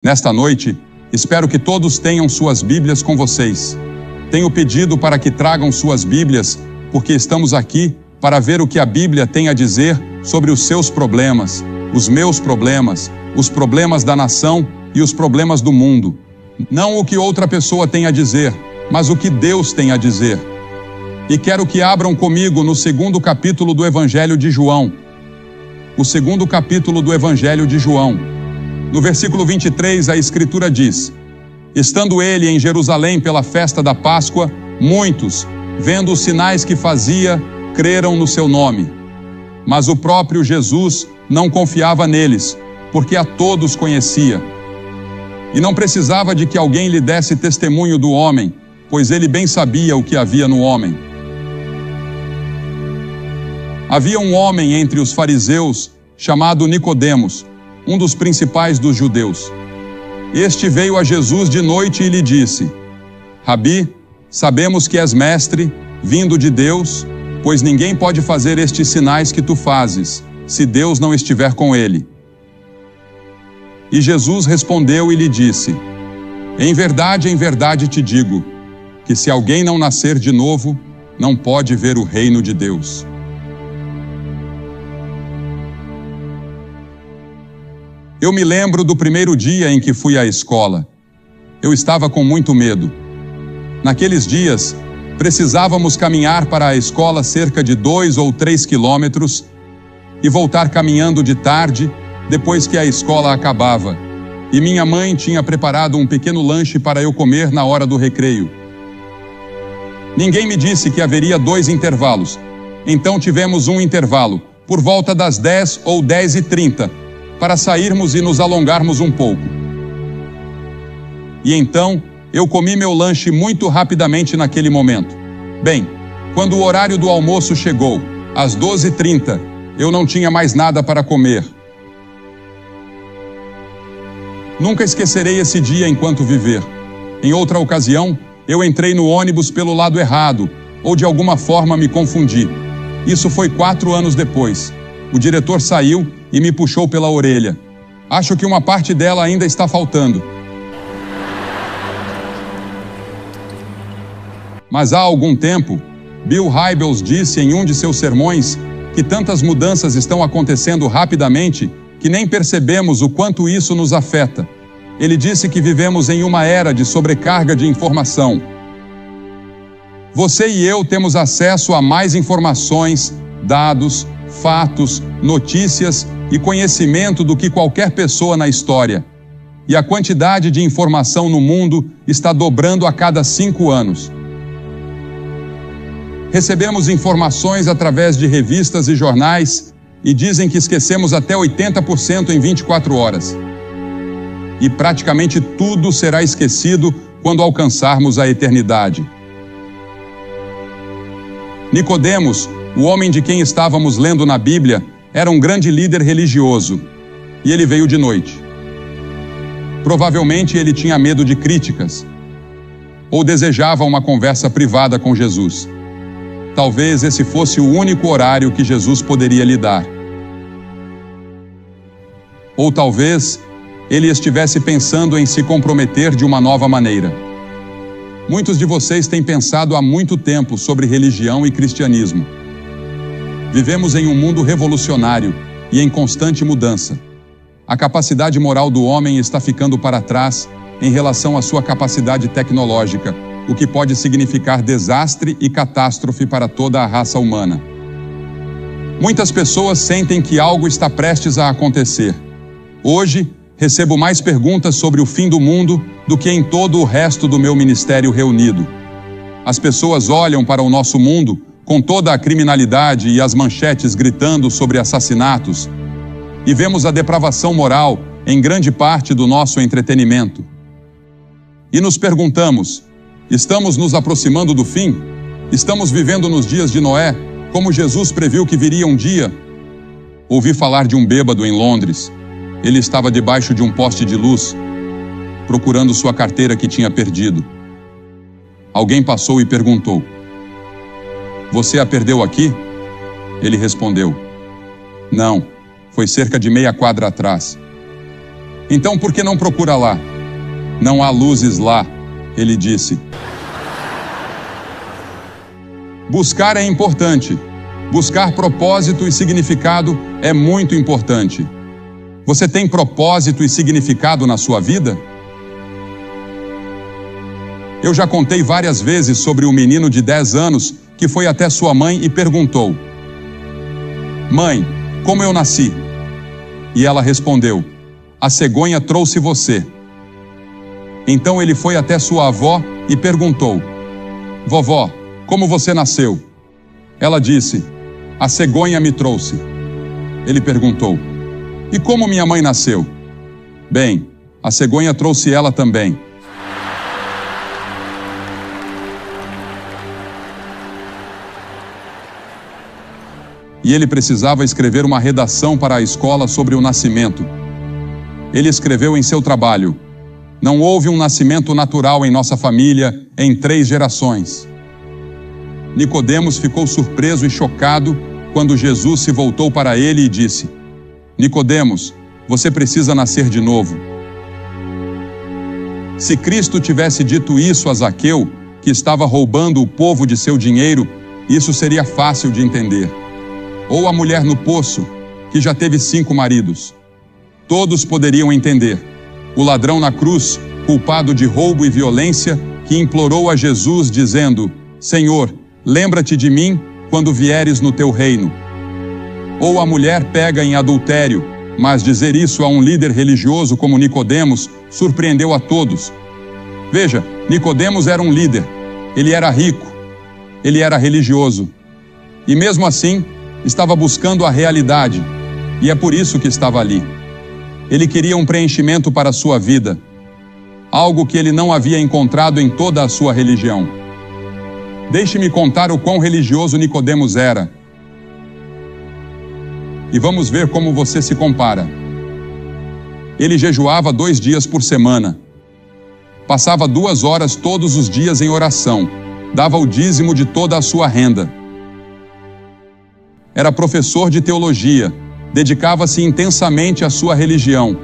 Nesta noite, espero que todos tenham suas Bíblias com vocês. Tenho pedido para que tragam suas Bíblias, porque estamos aqui para ver o que a Bíblia tem a dizer sobre os seus problemas, os meus problemas, os problemas da nação e os problemas do mundo. Não o que outra pessoa tem a dizer, mas o que Deus tem a dizer. E quero que abram comigo no 2º capítulo do Evangelho de João. O 2º capítulo do Evangelho de João. No versículo 23, a Escritura diz: Estando ele em Jerusalém pela festa da Páscoa, muitos, vendo os sinais que fazia, creram no seu nome. Mas o próprio Jesus não confiava neles, porque a todos conhecia. E não precisava de que alguém lhe desse testemunho do homem, pois ele bem sabia o que havia no homem. Havia um homem entre os fariseus, chamado Nicodemos, um dos principais dos judeus. Este veio a Jesus de noite e lhe disse: Rabi, sabemos que és mestre, vindo de Deus, pois ninguém pode fazer estes sinais que tu fazes, se Deus não estiver com ele. E Jesus respondeu e lhe disse: em verdade te digo, que se alguém não nascer de novo, não pode ver o reino de Deus. Eu me lembro do primeiro dia em que fui à escola. Eu estava com muito medo. Naqueles dias, precisávamos caminhar para a escola cerca de 2 ou 3 quilômetros e voltar caminhando de tarde, depois que a escola acabava. E minha mãe tinha preparado um pequeno lanche para eu comer na hora do recreio. Ninguém me disse que haveria 2 intervalos. Então tivemos um intervalo, por volta das 10 ou 10h30, para sairmos e nos alongarmos um pouco. E então, eu comi meu lanche muito rapidamente naquele momento. Bem, quando o horário do almoço chegou, às 12h30, eu não tinha mais nada para comer. Nunca esquecerei esse dia enquanto viver. Em outra ocasião, eu entrei no ônibus pelo lado errado, ou de alguma forma me confundi. Isso foi 4 anos depois. O diretor saiu e me puxou pela orelha. Acho que uma parte dela ainda está faltando. Mas há algum tempo, Bill Hybels disse em um de seus sermões que tantas mudanças estão acontecendo rapidamente que nem percebemos o quanto isso nos afeta. Ele disse que vivemos em uma era de sobrecarga de informação. Você e eu temos acesso a mais informações, dados, fatos, notícias e conhecimento do que qualquer pessoa na história. E a quantidade de informação no mundo está dobrando a cada 5 anos. Recebemos informações através de revistas e jornais e dizem que esquecemos até 80% em 24 horas. E praticamente tudo será esquecido quando alcançarmos a eternidade. Nicodemos, o homem de quem estávamos lendo na Bíblia, era um grande líder religioso, e ele veio de noite. Provavelmente ele tinha medo de críticas, ou desejava uma conversa privada com Jesus. Talvez esse fosse o único horário que Jesus poderia lhe dar. Ou talvez ele estivesse pensando em se comprometer de uma nova maneira. Muitos de vocês têm pensado há muito tempo sobre religião e cristianismo. Vivemos em um mundo revolucionário e em constante mudança. A capacidade moral do homem está ficando para trás em relação à sua capacidade tecnológica, o que pode significar desastre e catástrofe para toda a raça humana. Muitas pessoas sentem que algo está prestes a acontecer. Hoje, recebo mais perguntas sobre o fim do mundo do que em todo o resto do meu ministério reunido. As pessoas olham para o nosso mundo com toda a criminalidade e as manchetes gritando sobre assassinatos, e vemos a depravação moral em grande parte do nosso entretenimento. E nos perguntamos: estamos nos aproximando do fim? Estamos vivendo nos dias de Noé, como Jesus previu que viria um dia? Ouvi falar de um bêbado em Londres. Ele estava debaixo de um poste de luz, procurando sua carteira que tinha perdido. Alguém passou e perguntou: você a perdeu aqui? Ele respondeu: não, foi cerca de meia quadra atrás. Então por que não procura lá? Não há luzes lá, ele disse. Buscar é importante. Buscar propósito e significado é muito importante. Você tem propósito e significado na sua vida? Eu já contei várias vezes sobre um menino de 10 anos que foi até sua mãe e perguntou: Mãe, como eu nasci? E ela respondeu: A cegonha trouxe você. Então ele foi até sua avó e perguntou: Vovó, como você nasceu? Ela disse: A cegonha me trouxe. Ele perguntou: E como minha mãe nasceu? Bem, a cegonha trouxe ela também. E ele precisava escrever uma redação para a escola sobre o nascimento. Ele escreveu em seu trabalho: Não houve um nascimento natural em nossa família em 3 gerações. Nicodemos ficou surpreso e chocado quando Jesus se voltou para ele e disse: Nicodemos, você precisa nascer de novo. Se Cristo tivesse dito isso a Zaqueu, que estava roubando o povo de seu dinheiro, isso seria fácil de entender. Ou a mulher no poço, que já teve 5 maridos. Todos poderiam entender. O ladrão na cruz, culpado de roubo e violência, que implorou a Jesus dizendo: Senhor, lembra-te de mim quando vieres no teu reino. Ou a mulher pega em adultério, mas dizer isso a um líder religioso como Nicodemos surpreendeu a todos. Veja, Nicodemos era um líder, ele era rico, ele era religioso. E mesmo assim, estava buscando a realidade, e é por isso que estava ali. Ele queria um preenchimento para a sua vida, algo que ele não havia encontrado em toda a sua religião. Deixe-me contar o quão religioso Nicodemos era. E vamos ver como você se compara. Ele jejuava 2 dias por semana. Passava 2 horas todos os dias em oração. Dava o dízimo de toda a sua renda. Era professor de teologia. Dedicava-se intensamente à sua religião.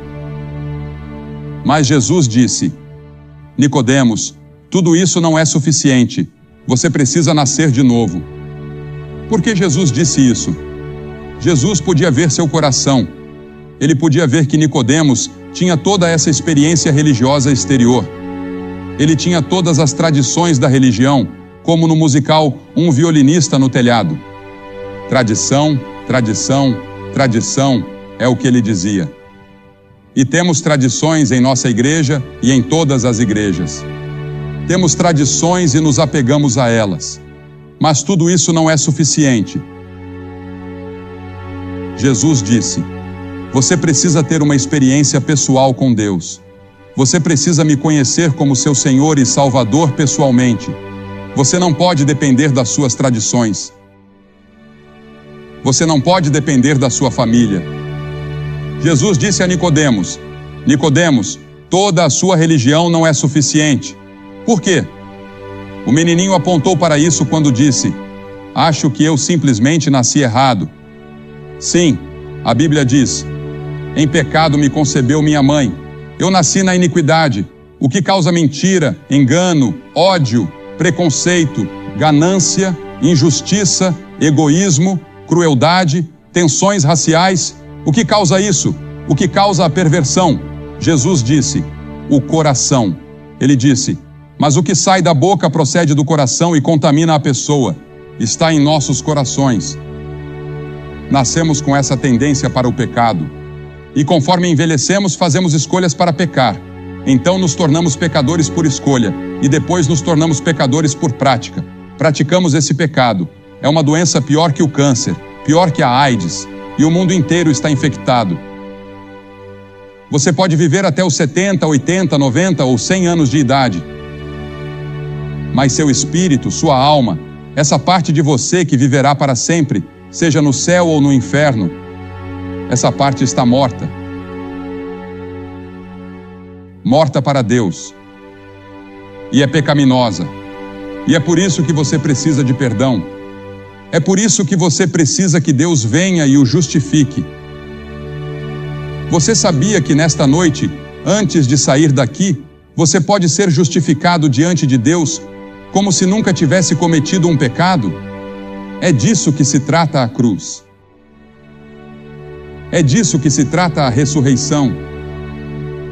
Mas Jesus disse: Nicodemos, tudo isso não é suficiente. Você precisa nascer de novo. Por que Jesus disse isso? Jesus podia ver seu coração. Ele podia ver que Nicodemos tinha toda essa experiência religiosa exterior. Ele tinha todas as tradições da religião, como no musical Um Violinista no Telhado. Tradição, tradição, tradição, é o que ele dizia. E temos tradições em nossa igreja e em todas as igrejas. Temos tradições e nos apegamos a elas. Mas tudo isso não é suficiente. Jesus disse: Você precisa ter uma experiência pessoal com Deus. Você precisa me conhecer como seu Senhor e Salvador pessoalmente. Você não pode depender das suas tradições. Você não pode depender da sua família. Jesus disse a Nicodemos: Nicodemos, toda a sua religião não é suficiente. Por quê? O menininho apontou para isso quando disse: Acho que eu simplesmente nasci errado. Sim, a Bíblia diz: Em pecado me concebeu minha mãe. Eu nasci na iniquidade, o que causa mentira, engano, ódio, preconceito, ganância, injustiça, egoísmo, crueldade, tensões raciais. O que causa isso? O que causa a perversão? Jesus disse: o coração. Ele disse: mas o que sai da boca procede do coração e contamina a pessoa. Está em nossos corações. Nascemos com essa tendência para o pecado. E conforme envelhecemos, fazemos escolhas para pecar. Então nos tornamos pecadores por escolha. E depois nos tornamos pecadores por prática. Praticamos esse pecado. É uma doença pior que o câncer, pior que a AIDS. E o mundo inteiro está infectado. Você pode viver até os 70, 80, 90 ou 100 anos de idade. Mas seu espírito, sua alma, essa parte de você que viverá para sempre, seja no céu ou no inferno, essa parte está morta. Morta para Deus. E é pecaminosa. E é por isso que você precisa de perdão. É por isso que você precisa que Deus venha e o justifique. Você sabia que nesta noite, antes de sair daqui, você pode ser justificado diante de Deus como se nunca tivesse cometido um pecado? É disso que se trata a cruz. É disso que se trata a ressurreição.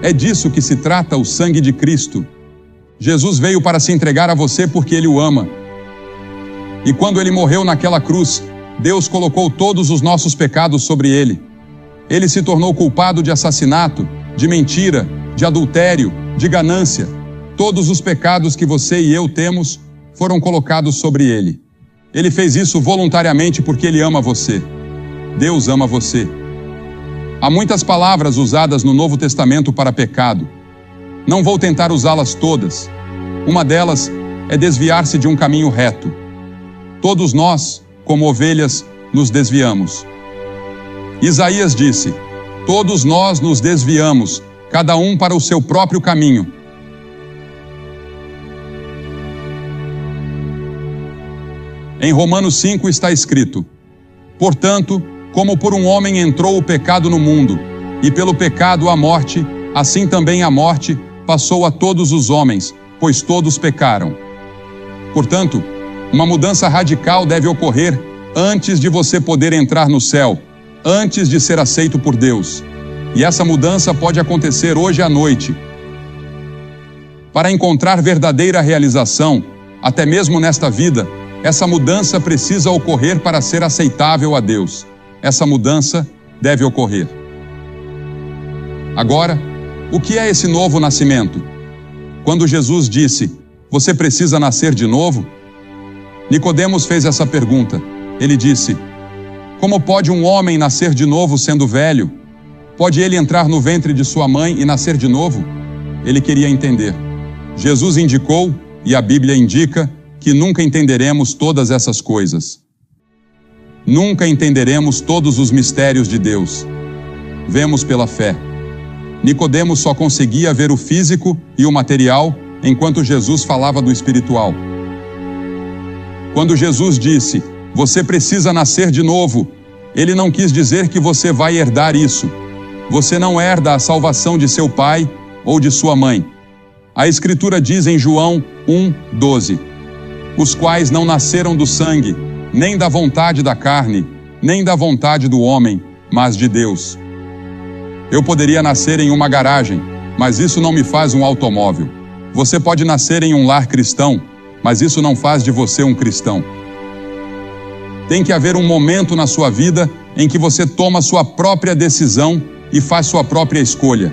É disso que se trata o sangue de Cristo. Jesus veio para se entregar a você porque Ele o ama. E quando Ele morreu naquela cruz, Deus colocou todos os nossos pecados sobre Ele. Ele se tornou culpado de assassinato, de mentira, de adultério, de ganância. Todos os pecados que você e eu temos foram colocados sobre Ele. Ele fez isso voluntariamente porque Ele ama você. Deus ama você. Há muitas palavras usadas no Novo Testamento para pecado. Não vou tentar usá-las todas. Uma delas é desviar-se de um caminho reto. Todos nós, como ovelhas, nos desviamos. Isaías disse: todos nós nos desviamos, cada um para o seu próprio caminho. Em Romanos 5 está escrito: portanto, como por um homem entrou o pecado no mundo, e pelo pecado a morte, assim também a morte passou a todos os homens, pois todos pecaram. Portanto, uma mudança radical deve ocorrer antes de você poder entrar no céu, antes de ser aceito por Deus. E essa mudança pode acontecer hoje à noite. Para encontrar verdadeira realização, até mesmo nesta vida, essa mudança precisa ocorrer para ser aceitável a Deus. Essa mudança deve ocorrer. Agora, o que é esse novo nascimento? Quando Jesus disse: você precisa nascer de novo? Nicodemos fez essa pergunta. Ele disse: como pode um homem nascer de novo sendo velho? Pode ele entrar no ventre de sua mãe e nascer de novo? Ele queria entender. Jesus indicou, e a Bíblia indica, que nunca entenderemos todas essas coisas. Nunca entenderemos todos os mistérios de Deus. Vemos pela fé. Nicodemos só conseguia ver o físico e o material, enquanto Jesus falava do espiritual. Quando Jesus disse: você precisa nascer de novo, Ele não quis dizer que você vai herdar isso. Você não herda a salvação de seu pai ou de sua mãe. A Escritura diz em João 1:12: os quais não nasceram do sangue, nem da vontade da carne, nem da vontade do homem, mas de Deus. Eu poderia nascer em uma garagem, mas isso não me faz um automóvel. Você pode nascer em um lar cristão, mas isso não faz de você um cristão. Tem que haver um momento na sua vida em que você toma sua própria decisão e faz sua própria escolha.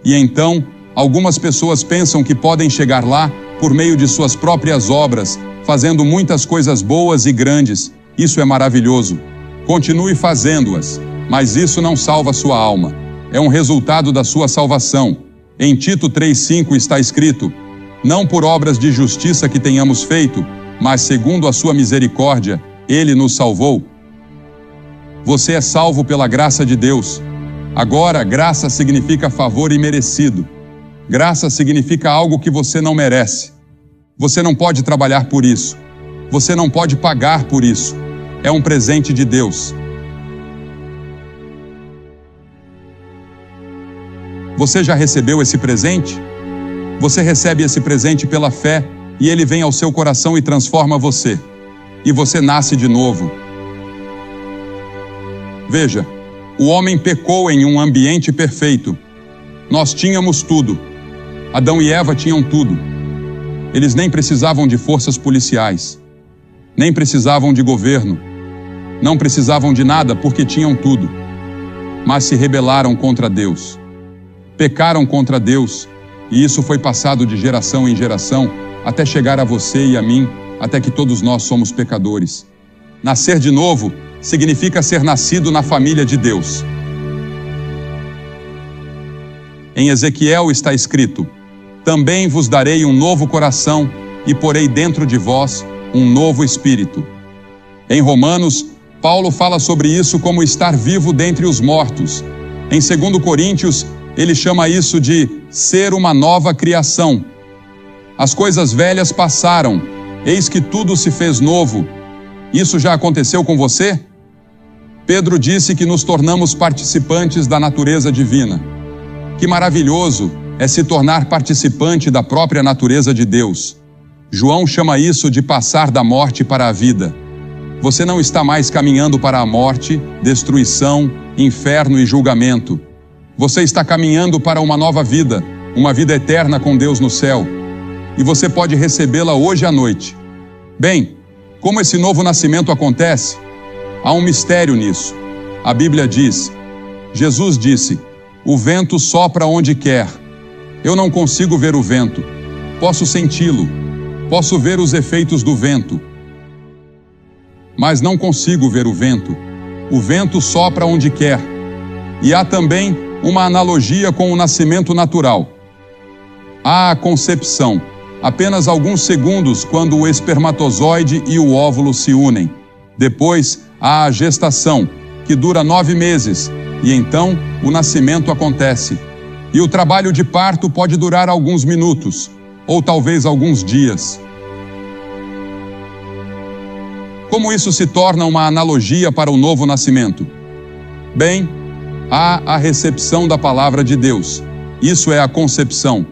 E então, algumas pessoas pensam que podem chegar lá por meio de suas próprias obras, fazendo muitas coisas boas e grandes. Isso é maravilhoso. Continue fazendo-as, mas isso não salva sua alma. É um resultado da sua salvação. Em Tito 3:5 está escrito: não por obras de justiça que tenhamos feito, mas segundo a sua misericórdia, Ele nos salvou. Você é salvo pela graça de Deus. Agora, graça significa favor imerecido. Graça significa algo que você não merece. Você não pode trabalhar por isso. Você não pode pagar por isso. É um presente de Deus. Você já recebeu esse presente? Você recebe esse presente pela fé e ele vem ao seu coração e transforma você. E você nasce de novo. Veja, o homem pecou em um ambiente perfeito. Nós tínhamos tudo. Adão e Eva tinham tudo. Eles nem precisavam de forças policiais, nem precisavam de governo, não precisavam de nada porque tinham tudo. Mas se rebelaram contra Deus. Pecaram contra Deus, e isso foi passado de geração em geração, até chegar a você e a mim, até que todos nós somos pecadores. Nascer de novo significa ser nascido na família de Deus. Em Ezequiel está escrito: também vos darei um novo coração e porei dentro de vós um novo espírito. Em Romanos, Paulo fala sobre isso como estar vivo dentre os mortos. Em 2 Coríntios, ele chama isso de ser uma nova criação. As coisas velhas passaram, eis que tudo se fez novo. Isso já aconteceu com você? Pedro disse que nos tornamos participantes da natureza divina. Que maravilhoso é se tornar participante da própria natureza de Deus. João chama isso de passar da morte para a vida. Você não está mais caminhando para a morte, destruição, inferno e julgamento. Você está caminhando para uma nova vida, uma vida eterna com Deus no céu. E você pode recebê-la hoje à noite. Bem, como esse novo nascimento acontece? Há um mistério nisso. A Bíblia diz, Jesus disse, o vento sopra onde quer. Eu não consigo ver o vento. Posso senti-lo. Posso ver os efeitos do vento. Mas não consigo ver o vento. O vento sopra onde quer. E há também uma analogia com o nascimento natural. Há a concepção, apenas alguns segundos quando o espermatozoide e o óvulo se unem. Depois, há a gestação, que dura 9 meses, e então o nascimento acontece. E o trabalho de parto pode durar alguns minutos, ou talvez alguns dias. Como isso se torna uma analogia para o novo nascimento? Bem, há a recepção da palavra de Deus. Isso é a concepção.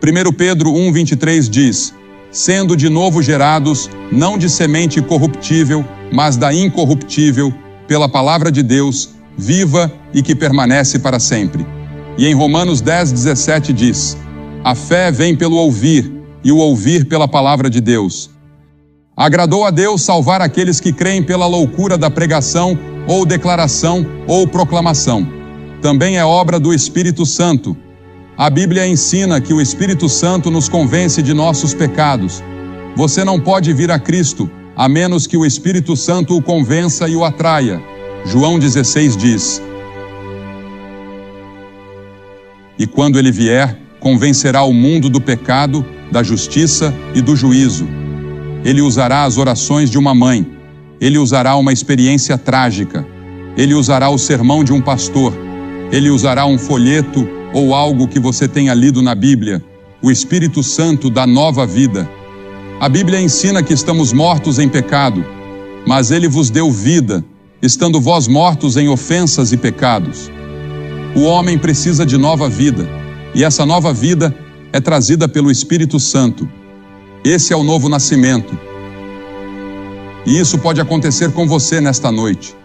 1 Pedro 1,23 diz, sendo de novo gerados, não de semente corruptível, mas da incorruptível, pela palavra de Deus, viva e que permanece para sempre. E em Romanos 10,17 diz, a fé vem pelo ouvir, e o ouvir pela palavra de Deus. Agradou a Deus salvar aqueles que creem pela loucura da pregação, ou declaração, ou proclamação. Também é obra do Espírito Santo. A Bíblia ensina que o Espírito Santo nos convence de nossos pecados. Você não pode vir a Cristo, a menos que o Espírito Santo o convença e o atraia. João 16 diz, e quando ele vier, convencerá o mundo do pecado, da justiça e do juízo. Ele usará as orações de uma mãe. Ele usará uma experiência trágica. Ele usará o sermão de um pastor. Ele usará um folheto ou algo que você tenha lido na Bíblia. O Espírito Santo dá nova vida. A Bíblia ensina que estamos mortos em pecado, mas Ele vos deu vida, estando vós mortos em ofensas e pecados. O homem precisa de nova vida, e essa nova vida é trazida pelo Espírito Santo. Esse é o novo nascimento. E isso pode acontecer com você nesta noite.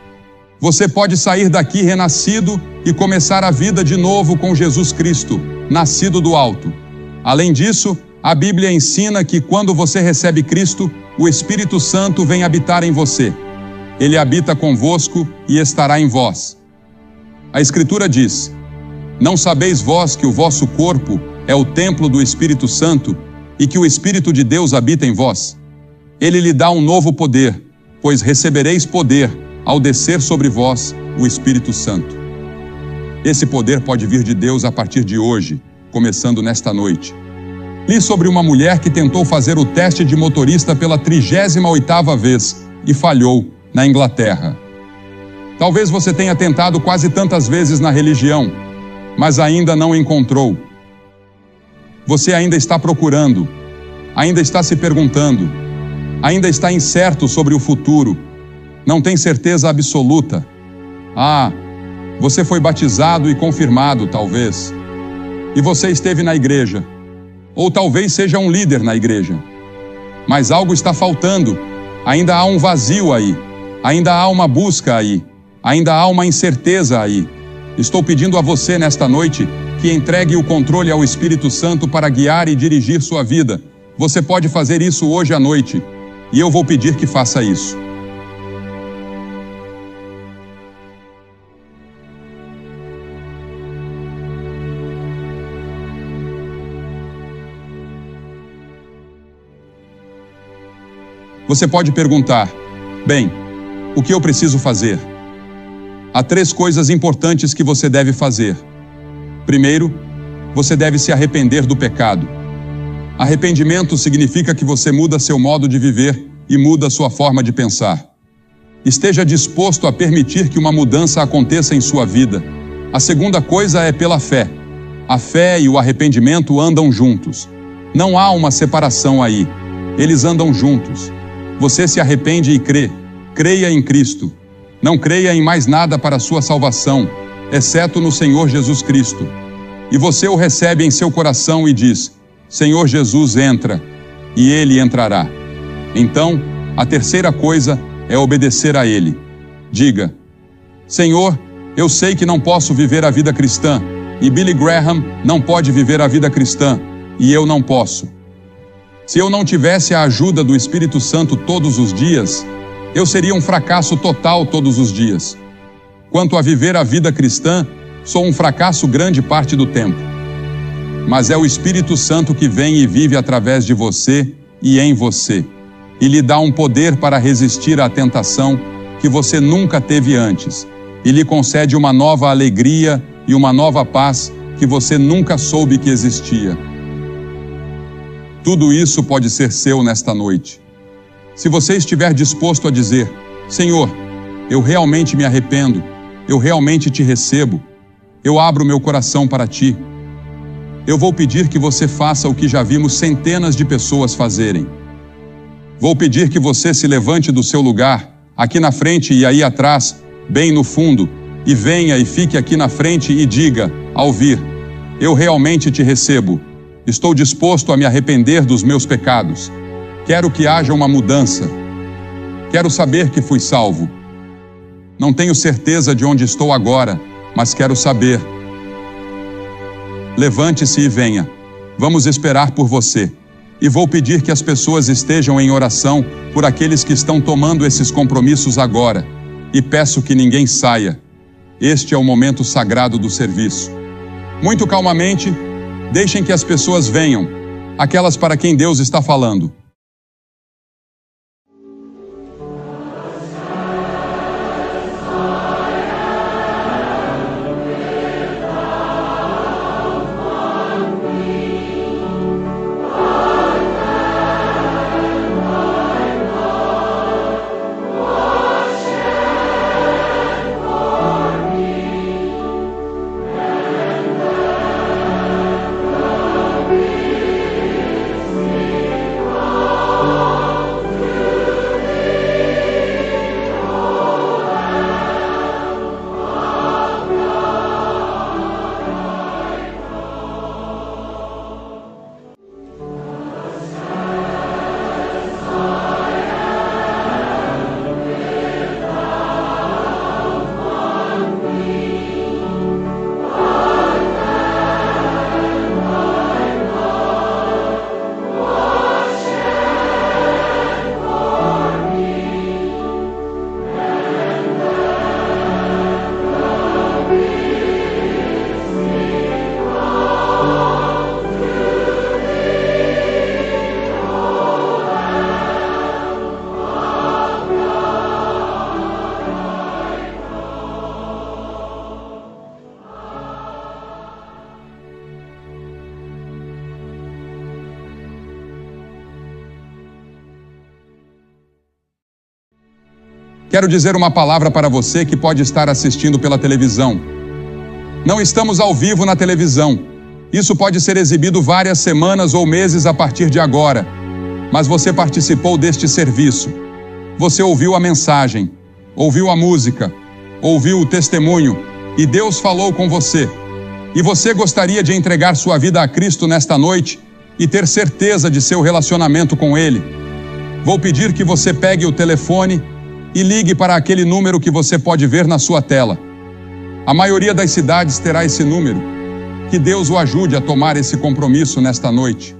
Você pode sair daqui renascido e começar a vida de novo com Jesus Cristo, nascido do alto. Além disso, a Bíblia ensina que quando você recebe Cristo, o Espírito Santo vem habitar em você. Ele habita convosco e estará em vós. A Escritura diz, não sabeis vós que o vosso corpo é o templo do Espírito Santo e que o Espírito de Deus habita em vós? Ele lhe dá um novo poder, pois recebereis poder ao descer sobre vós o Espírito Santo. Esse poder pode vir de Deus a partir de hoje, começando nesta noite. Li sobre uma mulher que tentou fazer o teste de motorista pela 38ª vez e falhou na Inglaterra. Talvez você tenha tentado quase tantas vezes na religião, mas ainda não encontrou. Você ainda está procurando, ainda está se perguntando, ainda está incerto sobre o futuro, não tem certeza absoluta. Você foi batizado e confirmado, talvez. E você esteve na igreja. Ou talvez seja um líder na igreja. Mas algo está faltando. Ainda há um vazio aí. Ainda há uma busca aí. Ainda há uma incerteza aí. Estou pedindo a você nesta noite que entregue o controle ao Espírito Santo para guiar e dirigir sua vida. Você pode fazer isso hoje à noite. E eu vou pedir que faça isso. Você pode perguntar, bem, o que eu preciso fazer? Há 3 coisas importantes que você deve fazer. Primeiro, você deve se arrepender do pecado. Arrependimento significa que você muda seu modo de viver e muda sua forma de pensar. Esteja disposto a permitir que uma mudança aconteça em sua vida. A segunda coisa é pela fé. A fé e o arrependimento andam juntos. Não há uma separação aí. Eles andam juntos. Você se arrepende e crê. creia em Cristo. Não creia em mais nada para a sua salvação, exceto no Senhor Jesus Cristo. E você o recebe em seu coração e diz: Senhor Jesus, entra, e Ele entrará. Então, a terceira coisa é obedecer a Ele. Diga: Senhor, eu sei que não posso viver a vida cristã, e Billy Graham não pode viver a vida cristã, e eu não posso. Se eu não tivesse a ajuda do Espírito Santo todos os dias, eu seria um fracasso total todos os dias. Quanto a viver a vida cristã, sou um fracasso grande parte do tempo. Mas é o Espírito Santo que vem e vive através de você e em você, e lhe dá um poder para resistir à tentação que você nunca teve antes, e lhe concede uma nova alegria e uma nova paz que você nunca soube que existia. Tudo isso pode ser seu nesta noite. Se você estiver disposto a dizer: Senhor, eu realmente me arrependo, eu realmente te recebo, eu abro meu coração para ti. Eu vou pedir que você faça o que já vimos centenas de pessoas fazerem. Vou pedir que você se levante do seu lugar, aqui na frente e aí atrás, bem no fundo, e venha e fique aqui na frente e diga, ao vir: eu realmente te recebo. Estou disposto a me arrepender dos meus pecados. Quero que haja uma mudança. Quero saber que fui salvo. Não tenho certeza de onde estou agora, mas quero saber. Levante-se e venha. Vamos esperar por você. E vou pedir que as pessoas estejam em oração por aqueles que estão tomando esses compromissos agora. E peço que ninguém saia. Este é o momento sagrado do serviço. Muito calmamente, deixem que as pessoas venham, aquelas para quem Deus está falando. Quero dizer uma palavra para você que pode estar assistindo pela televisão. Não estamos ao vivo na televisão. Isso pode ser exibido várias semanas ou meses a partir de agora. Mas você participou deste serviço. Você ouviu a mensagem, ouviu a música, ouviu o testemunho e Deus falou com você. E você gostaria de entregar sua vida a Cristo nesta noite e ter certeza de seu relacionamento com Ele. Vou pedir que você pegue o telefone e ligue para aquele número que você pode ver na sua tela. A maioria das cidades terá esse número. Que Deus o ajude a tomar esse compromisso nesta noite.